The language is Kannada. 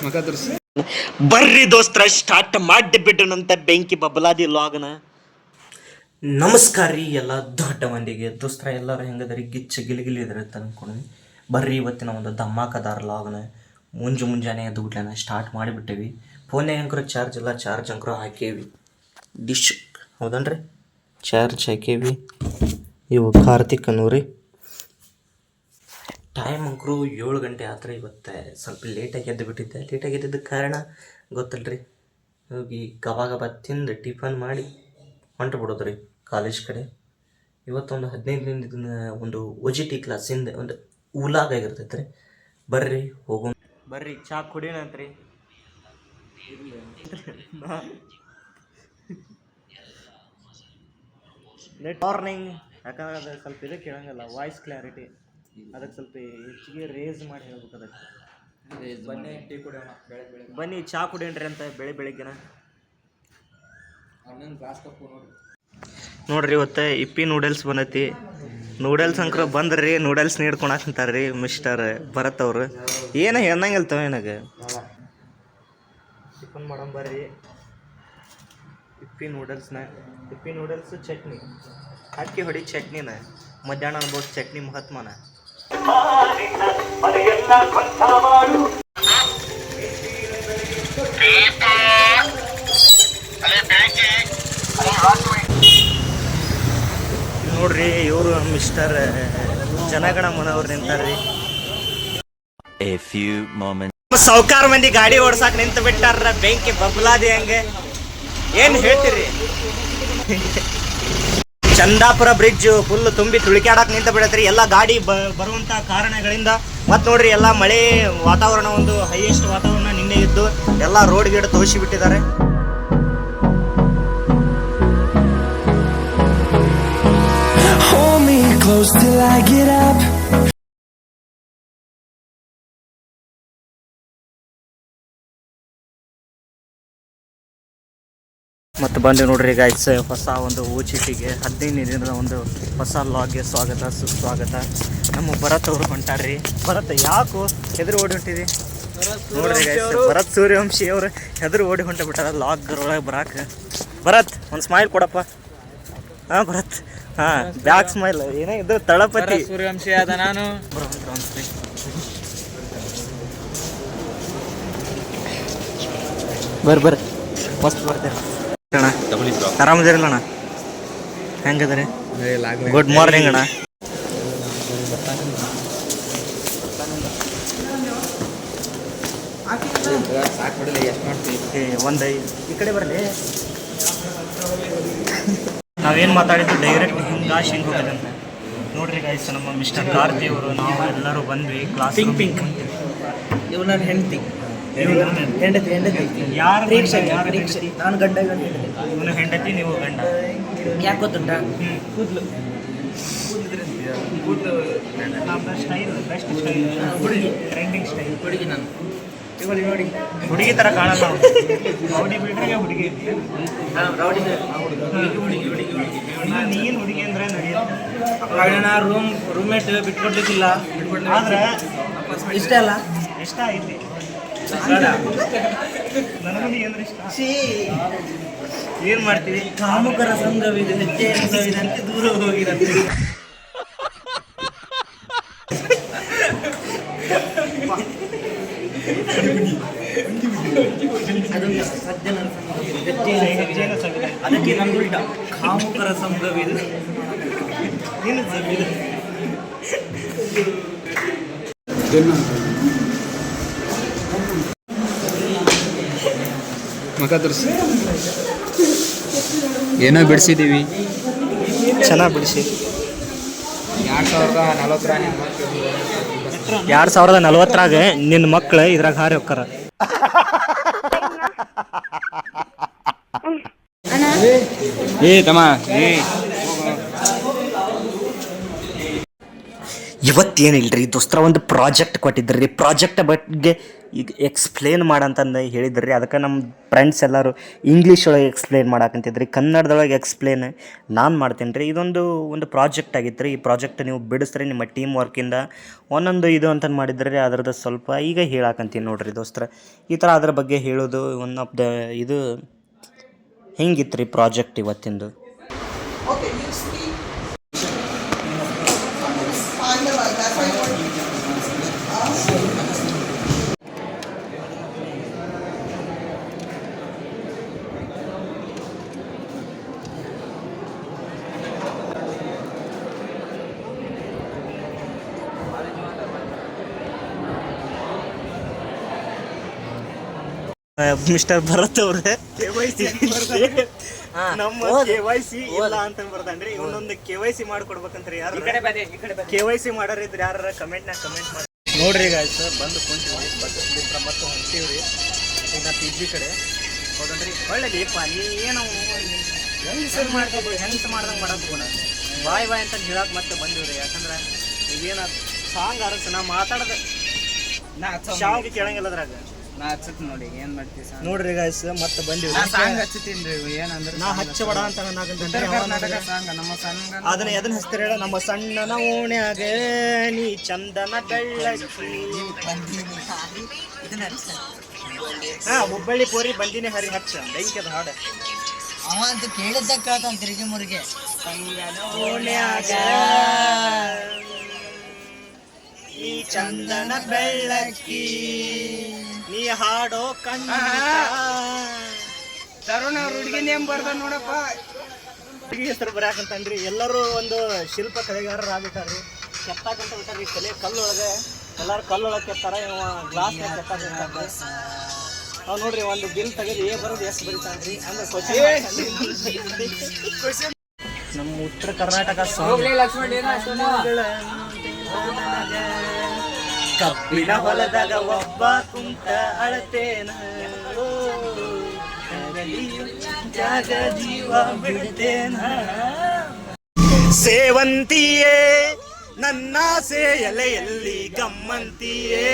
ಮಗ ತೋರಿಸಿ. ಬರ್ರಿ ದೋಸ್ತರ ಸ್ಟಾರ್ಟ್ ಮಾಡಿ ಬಿಡೋಣಂತ ಬೆಂಕಿ ಬಬಲಾದಿ ಲಾಗ್ನ. ನಮಸ್ಕಾರ ರೀ ಎಲ್ಲ ದೊಡ್ಡ ಮಂದಿಗೆ. ದೋಸ್ತರ ಎಲ್ಲರೂ ಹೆಂಗದ್ರಿ? ಗಿಚ್ಚ ಗಿಲಿಗಿಲಿ ಇದ್ರೆ ಅನ್ಕೊಂಡ್ವಿ. ಬರ್ರಿ ಇವತ್ತಿನ ಒಂದು ಧಮಾಕದಾರ ಲಾಗ್ನ ಮುಂಜಾನೆ ಎದ್ದು ಬಿಟ್ಲೇನ ಸ್ಟಾರ್ಟ್ ಮಾಡಿಬಿಟ್ಟೇವಿ. ಫೋನ್ಯಾಗ ಅಂಕರು ಚಾರ್ಜ್ ಇಲ್ಲ, ಚಾರ್ಜ್ ಅಂಕರು ಹಾಕೇವಿ. ಡಿಶ್ ಹೌದನ್ರಿ, ಚಾರ್ಜ್ ಹಾಕೇವಿ. ಇವು ಕಾರ್ತಿಕ್ ಅನ್ನೋರಿ. ಟೈಮ್ ಅಂಕರು 7 ಗಂಟೆ ಆದ್ರೆ ಇವತ್ತು ಸ್ವಲ್ಪ ಲೇಟಾಗಿ ಎದ್ದು ಬಿಟ್ಟಿದ್ದೆ. ಲೇಟಾಗಿ ಎದ್ದಿದ್ದಕ್ಕೆ ಕಾರಣ ಗೊತ್ತಲ್ರಿ, ಹೋಗಿ ಗಬ ತಿಂದು ಟಿಫನ್ ಮಾಡಿ ಹೊಂಟು ಬಿಡೋದ್ರಿ ಕಾಲೇಜ್ ಕಡೆ. ಇವತ್ತೊಂದು 15 ದಿನ ಒಂದು OGT ಕ್ಲಾಸಿಂದ ಒಂದು ಊಲಾಗ ಆಗಿರ್ತೈತೆ ರೀ. ಬರ್ರಿ ಹೋಗೋಣ, ಬರ್ರಿ ಚಾ ಕುಡಿಯೋಣಂತ್ರಿ. ಮಾರ್ನಿಂಗ್ ಯಾಕಂದ್ರೆ ಅದು ಸ್ವಲ್ಪ ಇದಕ್ಕೆ ಕೇಳಂಗಿಲ್ಲ, ವಾಯ್ಸ್ ಕ್ಲಾರಿಟಿ ಅದಕ್ಕೆ ಸ್ವಲ್ಪ ಹೆಚ್ಚಿಗೆ ರೇಸ್ ಮಾಡಿ ಹೇಳ್ಬೇಕು. ಅದಕ್ಕೆ ಬನ್ನಿ ಚಾ ಕುಡಿಯಣ್ರಿ ಅಂತ ಬೆಳಿಗ್ಗೆನ ನೋಡ್ರಿ. ಇವತ್ತು ಇಪ್ಪಿ ನೂಡಲ್ಸ್ ಬಂದೈತಿ. ನೂಡಲ್ಸ್ ಅಂಕ್ರ ಬಂದ್ರಿ, ನೂಡಲ್ಸ್ ನೀಡ್ಕೊಳಕಂತಾರ್ರಿ ಮಿಸ್ಟರ್ ಭರತ್ ಅವರು. ಏನು ಹೆಣ್ಣಂಗಿಲ್ತವ ಏನಾಗ ಟಿಫನ್ ಮಾಡಮ್ ಬರ್ರಿ. ಇಪ್ಪಿ ನೂಡಲ್ಸ್ ಚಟ್ನಿ ಹಾಕಿ ಹೊಡಿ. ಚಟ್ನಿನ ಮಧ್ಯಾಹ್ನ ಅನ್ಬೋದು, ಚಟ್ನಿ ಮಹಾತ್ಮನ. ನೋಡ್ರಿ ಇವರು ಮಿಸ್ಟರ್ ಜನಗಣಮನ ಅವ್ರು ನಿಂತಾರ್ರಿ. ಸಾವ್ಕಾರ ಮಂದಿ ಗಾಡಿ ಓಡ್ಸಾಕ್ ನಿಂತು ಬಿಟ್ಟಾರ ಬೆಂಕಿ ಬಬ್ಲಾದಿ ಹಂಗೆ. ಏನ್ ಹೇಳ್ತೀರಿ? ಚಂದಾಪುರ ಬ್ರಿಡ್ಜ್ ಫುಲ್ ತುಂಬಿ ತುಳಿಕಾಡಕ್ಕೆ ನಿಂತು ಬಿಡತ್ರಿ ಎಲ್ಲ ಗಾಡಿ ಬರುವಂಥ ಕಾರಣಗಳಿಂದ. ಮತ್ತು ನೋಡ್ರಿ ಎಲ್ಲ ಮಳೆ ವಾತಾವರಣ, ಒಂದು ಹೈಯೆಸ್ಟ್ ವಾತಾವರಣ ನಿನ್ನೆ ಇದ್ದು ಎಲ್ಲ ರೋಡ್ ಗಿಡ ತೋರಿಸಿ ಬಿಟ್ಟಿದ್ದಾರೆ. ಮತ್ತು ಬಂದು ನೋಡ್ರಿ ಗಾಯ್ಸ್, ಹೊಸ ಒಂದು OGTಗೆ 15 ದಿನದ ಒಂದು ಹೊಸ ಲಾಗ್ಗೆ ಸ್ವಾಗತ ಸುಸ್ವಾಗತ. ನಮ್ಮ ಭರತ್ ಅವರು ಹೊಂಟಾರ್ರಿ. ಭರತ್ ಯಾಕೋ ಹೆದರು ಓಡಿ ಹೊಂಟಿರಿ? ನೋಡ್ರಿ ಗಾಯ್ಸ್, ಭರತ್ ಸೂರ್ಯವಂಶಿ ಅವರು ಹೆದರು ಓಡಿ ಹೊಂಟ ಬಿಟ್ಟಾರ ಲಾಗ್ ಒಳಗೆ ಬರಾಕ. ಭರತ್ ಒಂದು ಸ್ಮೈಲ್ ಕೊಡಪ್ಪ. ಹಾಂ ಭರತ್, ಹಾಂ ಬ್ಯಾಕ್ ಸ್ಮೈಲ್. ಏನೇ ಇದು ತಳಪತಿ ಸೂರ್ಯವಂಶಿ ಆದ ನಾನು ಬರ್ರಿ ಮಸ್ತ್ ಬರ್ತೀರಿ ಅಣ್ಣ. ಆರಾಮದಿರಲ್ಲ ಅಣ್ಣ? ಹೆಂಗದ್ರಿ? ಗುಡ್ ಮಾರ್ನಿಂಗ್ ಅಣ್ಣ. ಒಂದು ಈ ಕಡೆ ಬರಲಿ. ನಾವೇನು ಮಾತಾಡಿದ್ದು ಡೈರೆಕ್ಟ್ ಹಿಂಗೆ ಹೋಗೋದಂತ ನೋಡ್ರಿ ಗಾಯ್ಸ್. ನಮ್ಮ ಮಿಸ್ಟರ್ ಕಾರ್ತಿ ಅವರು ನಾವು ಎಲ್ಲರೂ ಬಂದ್ವಿ ಕ್ಲಾಸ್. ಪಿಂಕ್ ಇವ್ ನನ್ನ ಹೆಂಡತಿ, ಯಾರು ನಾನು ಗಂಡ, ಇವನು ಹೆಂಡತಿ, ನೀವು ಗಂಡ. ಯಾಕೆ ಗೊತ್ತುಂಟ? ಕೂದಲು ಸ್ಟೈಲ್, ಬೆಸ್ಟ್ ಸ್ಟೈಲ್, ಹುಡುಗಿ ಟ್ರೆಂಡಿಂಗ್ ಸ್ಟೈಲ್ ಹುಡುಗಿ. ನಾನು ಇವಾಗ ನೋಡಿ ಹುಡುಗಿ ಥರ ಕಾಣಲ್ಲ. ರೌಡಿ ಬಿಡ್ರೆ ಹುಡುಗಿ, ನೀನು ಹುಡುಗಿ ಅಂದರೆ ನಡೆಯುತ್ತೆ. ರೂಮ್ಮೇಟ್ ಬಿಟ್ಕೊಡ್ಲಿಕ್ಕಿಲ್ಲ, ಆದ್ರೆ ಇಷ್ಟ ಅಲ್ಲ, ಇಷ್ಟ ಐತಿ ನನಗೆ ಅಂದ್ರೆ ಇಷ್ಟ. ಏನು ಮಾಡ್ತೀವಿ? ಕಾಮುಕರ ಸಂಘವಿದೆ, ಹೆಜ್ಜೆಯ ಸಂಘವಿದಂತೆ ದೂರ ಹೋಗಿರಂತೆ. ಅದಕ್ಕೆ ನಮ್ದು ಉಲ್ಟ, ಕಾಮುಕರ ಸಂಘವಿದೆ. ಏನು ಮಗ ತೋರಿಸಿ. ಏನೋ ಬಿಡಿಸಿದ್ದೀವಿ, ಚೆನ್ನಾಗಿ ಬಿಡಿಸಿ. 2040 ನಿನ್ನ ಮಕ್ಕಳು ಇದ್ರಾಗ ಹಾರಿ ಹೋಗ್ತಾರ. ಏ ತಮ್ಮ ಇವತ್ತೇನಿಲ್ರಿ ದೋಸ್ತರ ಒಂದು ಪ್ರಾಜೆಕ್ಟ್ ಕೊಟ್ಟಿದ್ರಿ ಪ್ರಾಜೆಕ್ಟ್ ಬಗ್ಗೆ ಈಗ ಎಕ್ಸ್ಪ್ಲೇನ್ ಮಾಡಂತಂದು ಹೇಳಿದ್ರಿ ಅದಕ್ಕೆ ನಮ್ಮ ಫ್ರೆಂಡ್ಸ್ ಎಲ್ಲರೂ ಇಂಗ್ಲೀಷ್ ಒಳಗೆ ಎಕ್ಸ್ಪ್ಲೇನ್ ಮಾಡಾಕಂತಿದ್ರಿ ಕನ್ನಡದೊಳಗೆ ಎಕ್ಸ್ಪ್ಲೇನ್ ನಾನು ಮಾಡ್ತೀನಿ ರೀ ಒಂದು ಪ್ರಾಜೆಕ್ಟ್ ಆಗಿತ್ತು ರೀ ಈ ಪ್ರಾಜೆಕ್ಟ್ ನೀವು ಬಿಡಿಸ್ರಿ ನಿಮ್ಮ ಟೀಮ್ ವರ್ಕಿಂದ ಒಂದೊಂದು ಇದು ಅಂತ ಮಾಡಿದ್ರಿ ಅದ್ರದ್ದು ಸ್ವಲ್ಪ ಈಗ ಹೇಳಾಕಂತೀನಿ ನೋಡ್ರಿ ದೋಸ್ತರ ಈ ಥರ ಅದ್ರ ಬಗ್ಗೆ ಹೇಳೋದು ಒನ್ ಆಫ್ ದ ಇದು ಹಿಂಗಿತ್ತು ರೀ ಪ್ರಾಜೆಕ್ಟ್ ಇವತ್ತಿಂದು. Okay, you speak. Finalize. That's why you want. Mister Bharat ಅವ್ರೆ ನಮ್ಮ KYC ಇಲ್ಲ ಅಂತ ಬರ್ತಾನ್ರಿ ಇವನೊಂದು KYC ಮಾಡ್ಕೊಡ್ಬೇಕಂತ್ರಿ ಯಾರು KYC ಮಾಡೋರಿದ್ರೆ ಯಾರ ಕಮೆಂಟ್ ಮಾಡಿ ನೋಡ್ರಿ ಗಾಯ್ಸ್ ಬಂದು ಕುಂತೀವಿ ಬಸ್ ಮತ್ತೆ ಹೊಂಟೀವ್ರಿ ಈಗ PG ಕಡೆ ಹೌದನ್ರಿ ಒಳ್ಳೆ ಪಾನಿ ಏನೋ ಹೆಂಗ್ ಮಾಡ್ತೀವಿ ಹೆಂಗ್ ಮಾಡ್ದಂಗೆ ಮಾಡಕ್ ಬಾಯ್ ಅಂತ ಹೇಳಕ್ ಮತ್ತೆ ಬಂದಿವ್ರಿ ಯಾಕಂದ್ರೆ ಈಗೇನ ಸಾಂಗ್ ಅರಸ ನಾ ಮಾತಾಡದ ಶಾವ್ಗೆ ಕೇಳಂಗಿಲ್ಲ ಅದ್ರಾಗ ನಾ ಹಚ್ಚತ್ ನೋಡಿ ಏನ್ ಮಾಡ್ತೀವಿ ನೋಡ್ರಿ ಗಾಯ್ಸ್ ಮತ್ತೆ ಬಂದಿವಿ ಸಾಂಗ್ ಹಚ್ಚತೀನಿ ಏನಂದ್ರೆ ನಾ ಹಚ್ಚಬೇಡ ಅಂತ ಕರ್ನಾಟಕ ಸಾಂಗ್ ನಮ್ಮ ಸಣ್ಣ ಅದನ್ನ ಎದನ್ನ ಹಚ್ತಾರೆ ಹೇಳ ನಮ್ಮ ಸಣ್ಣನ ಓಣ್ಯಾಗ ನೀ ಚಂದನ ಬೆಳ್ಳಕ್ಕಿ ಹುಬ್ಬಳ್ಳಿ ಪೋರಿ ಬಂದಿನಿ ಹರಿ ಹಚ್ಚ ಬೆಂಕದ ಹಾಡ ಅವ ಅಂತ ಕೇಳಿದ್ದ ಕೇಳ್ತಾನ ತಿರುಗಿ ಮುರುಗಿ ಸಣ್ಣನ ಓಣ್ಯಾಗ ನೀ ಚಂದನ ಬೆಳ್ಳಕ್ಕಿ ನೀ ಹಾಡೋ ಕಣ್ಣ ತರುಣ ಅವ್ರ ಹುಡುಗಿ ನೇಮ್ ಬರ್ದ ನೋಡಪ್ಪ ಹುಡುಗಿ ಹೆಸರು ಬರಾಕಂತಂದ್ರಿ ಎಲ್ಲರೂ ಒಂದು ಶಿಲ್ಪ ಕಲೆಗಾರರು ಆಗ್ಬಿಟ್ಟಾರ್ರಿ ಕೆತ್ತಾಕಂತ ಬಿಟ್ಟಾರ್ರಿ ಕಲೆ ಕಲ್ಲೊಳಗೆ ಎಲ್ಲಾರು ಕಲ್ಲೊಳಗೆ ಕೆತ್ತಾರ ಇವ ಗ್ಲಾಸ್ ಕೆತ್ತಾಕ ಅವ್ ನೋಡ್ರಿ ಒಂದು ಬಿಲ್ ತೆಗೆದು ಬರೋದು ಎಷ್ಟು ಬರೀತಾನ್ರಿ ಅಂದ್ರೆ ಕ್ವಶನ್ ನಮ್ಮ ಉತ್ತರ ಕರ್ನಾಟಕ ಕಬ್ಬಿನ ಹೊಲದಾಗ ಒಬ್ಬ ಕುಂತ ಅಳತೇನ ಜಾಗ ಜೀವ ಬಿಡ್ತೇನ ಸೇವಂತಿಯೇ ನನ್ನ ಎಲೆಯಲ್ಲಿ ಗಮ್ಮಂತಿಯೇ